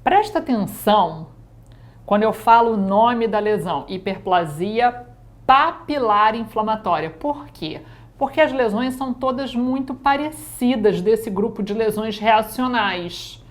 Presta atenção quando eu falo o nome da lesão, hiperplasia papilar inflamatória. Por quê? Porque as lesões são todas muito parecidas desse grupo de lesões reacionais.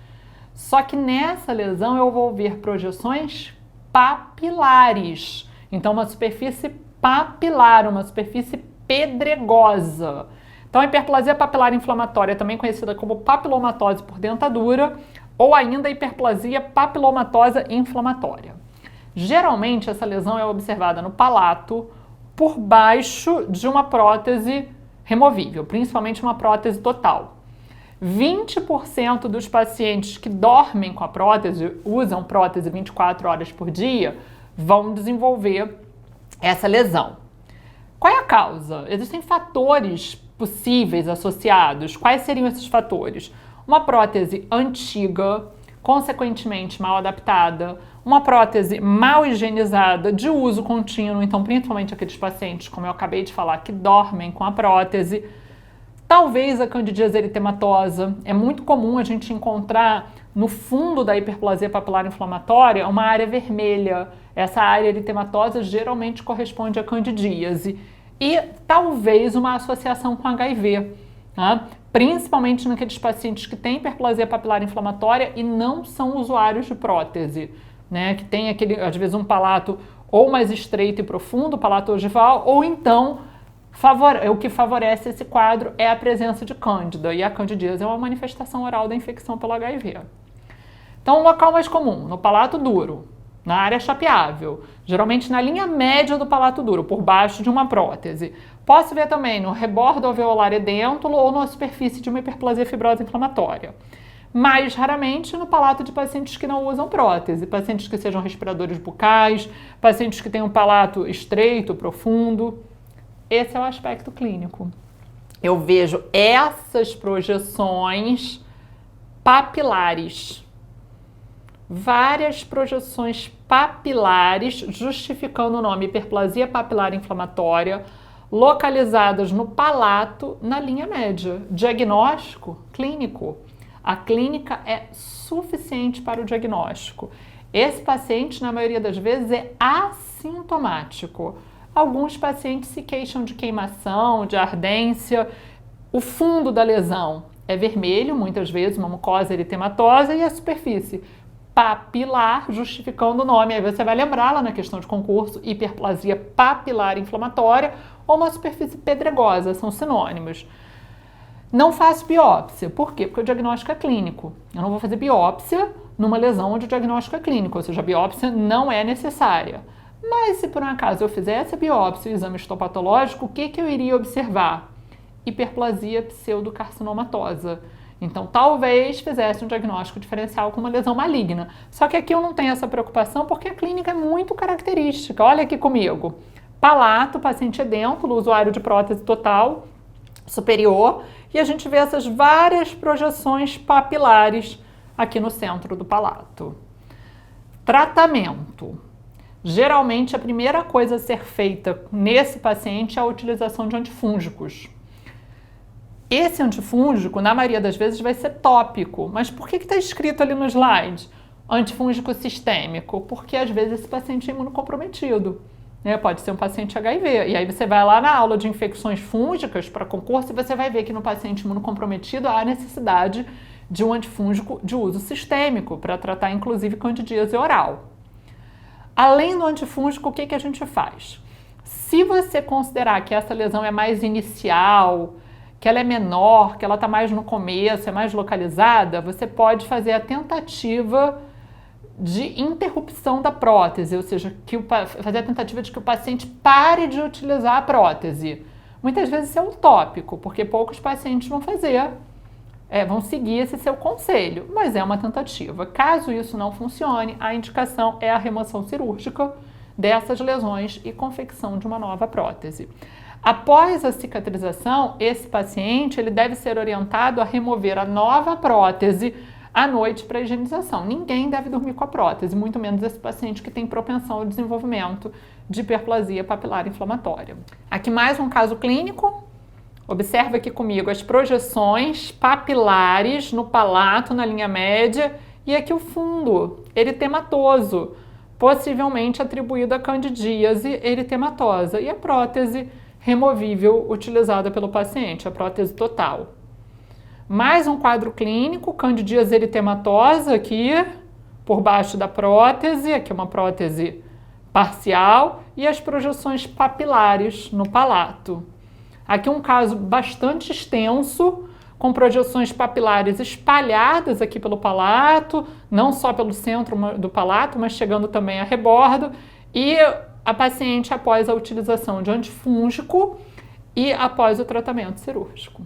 Só que nessa lesão eu vou ver projeções papilares. Então, uma superfície papilar, uma superfície pedregosa. Então, a hiperplasia papilar inflamatória, também conhecida como papilomatose por dentadura, ou ainda hiperplasia papilomatosa inflamatória. Geralmente, essa lesão é observada no palato por baixo de uma prótese removível, principalmente uma prótese total. 20% dos pacientes que dormem com a prótese, usam prótese 24 horas por dia, vão desenvolver essa lesão. Qual é a causa? Existem fatores possíveis associados. Quais seriam esses fatores? Uma prótese antiga, consequentemente mal adaptada, uma prótese mal higienizada, de uso contínuo, então principalmente aqueles pacientes, como eu acabei de falar, que dormem com a prótese. Talvez a candidíase eritematosa. É muito comum a gente encontrar no fundo da hiperplasia papilar inflamatória uma área vermelha. Essa área eritematosa geralmente corresponde à candidíase. E talvez uma associação com HIV, tá? Principalmente naqueles pacientes que têm hiperplasia papilar inflamatória e não são usuários de prótese, né? Que tem aquele, às vezes, um palato ou mais estreito e profundo, palato ogival, ou então o que favorece esse quadro é a presença de cândida, e a candidíase é uma manifestação oral da infecção pelo HIV. Então, o local mais comum, no palato duro, na área chapeável, geralmente na linha média do palato duro, por baixo de uma prótese. Posso ver também no rebordo alveolar edêntulo ou na superfície de uma hiperplasia fibrosa inflamatória. Mais raramente no palato de pacientes que não usam prótese, pacientes que sejam respiradores bucais, pacientes que têm um palato estreito, profundo. Esse é o aspecto clínico. Eu vejo essas projeções papilares. Várias projeções papilares justificando o nome hiperplasia papilar inflamatória, localizadas no palato na linha média. Diagnóstico clínico. A clínica é suficiente para o diagnóstico. Esse paciente, na maioria das vezes, é assintomático. Alguns pacientes se queixam de queimação, de ardência. O fundo da lesão é vermelho, muitas vezes, uma mucosa eritematosa, e a superfície papilar, justificando o nome. Aí você vai lembrar lá na questão de concurso, hiperplasia papilar inflamatória ou uma superfície pedregosa, são sinônimos. Não faço biópsia. Por quê? Porque o diagnóstico é clínico. Eu não vou fazer biópsia numa lesão onde o diagnóstico é clínico, ou seja, a biópsia não é necessária. Mas se por um acaso eu fizesse a biópsia e o exame histopatológico, o que eu iria observar? Hiperplasia pseudocarcinomatosa. Então, talvez fizesse um diagnóstico diferencial com uma lesão maligna. Só que aqui eu não tenho essa preocupação porque a clínica é muito característica. Olha aqui comigo. Palato, paciente edêntulo, usuário de prótese total superior, e a gente vê essas várias projeções papilares aqui no centro do palato. Tratamento. Geralmente, a primeira coisa a ser feita nesse paciente é a utilização de antifúngicos. Esse antifúngico, na maioria das vezes, vai ser tópico. Mas por que está escrito ali no slide? Antifúngico sistêmico. Porque, às vezes, esse paciente é imunocomprometido. Né? Pode ser um paciente HIV. E aí você vai lá na aula de infecções fúngicas para concurso e você vai ver que no paciente imunocomprometido há necessidade de um antifúngico de uso sistêmico para tratar, inclusive, candidíase oral. Além do antifúngico, o que a gente faz? Se você considerar que essa lesão é mais inicial, que ela é menor, que ela está mais no começo, é mais localizada, você pode fazer a tentativa de interrupção da prótese, ou seja, fazer a tentativa de que o paciente pare de utilizar a prótese. Muitas vezes isso é utópico, porque poucos pacientes vão vão seguir esse seu conselho, mas é uma tentativa. Caso isso não funcione, a indicação é a remoção cirúrgica dessas lesões e confecção de uma nova prótese. Após a cicatrização, esse paciente ele deve ser orientado a remover a nova prótese à noite para higienização. Ninguém deve dormir com a prótese, muito menos esse paciente que tem propensão ao desenvolvimento de hiperplasia papilar inflamatória. Aqui mais um caso clínico. Observa aqui comigo as projeções papilares no palato, na linha média, E aqui o fundo eritematoso, possivelmente atribuído a candidíase eritematosa. E a prótese removível utilizada pelo paciente, a prótese total. Mais um quadro clínico, candidíase eritematosa aqui, por baixo da prótese, aqui uma prótese parcial, e as projeções papilares no palato. Aqui um caso bastante extenso, com projeções papilares espalhadas aqui pelo palato, não só pelo centro do palato, mas chegando também a rebordo, e a paciente após a utilização de antifúngico e após o tratamento cirúrgico.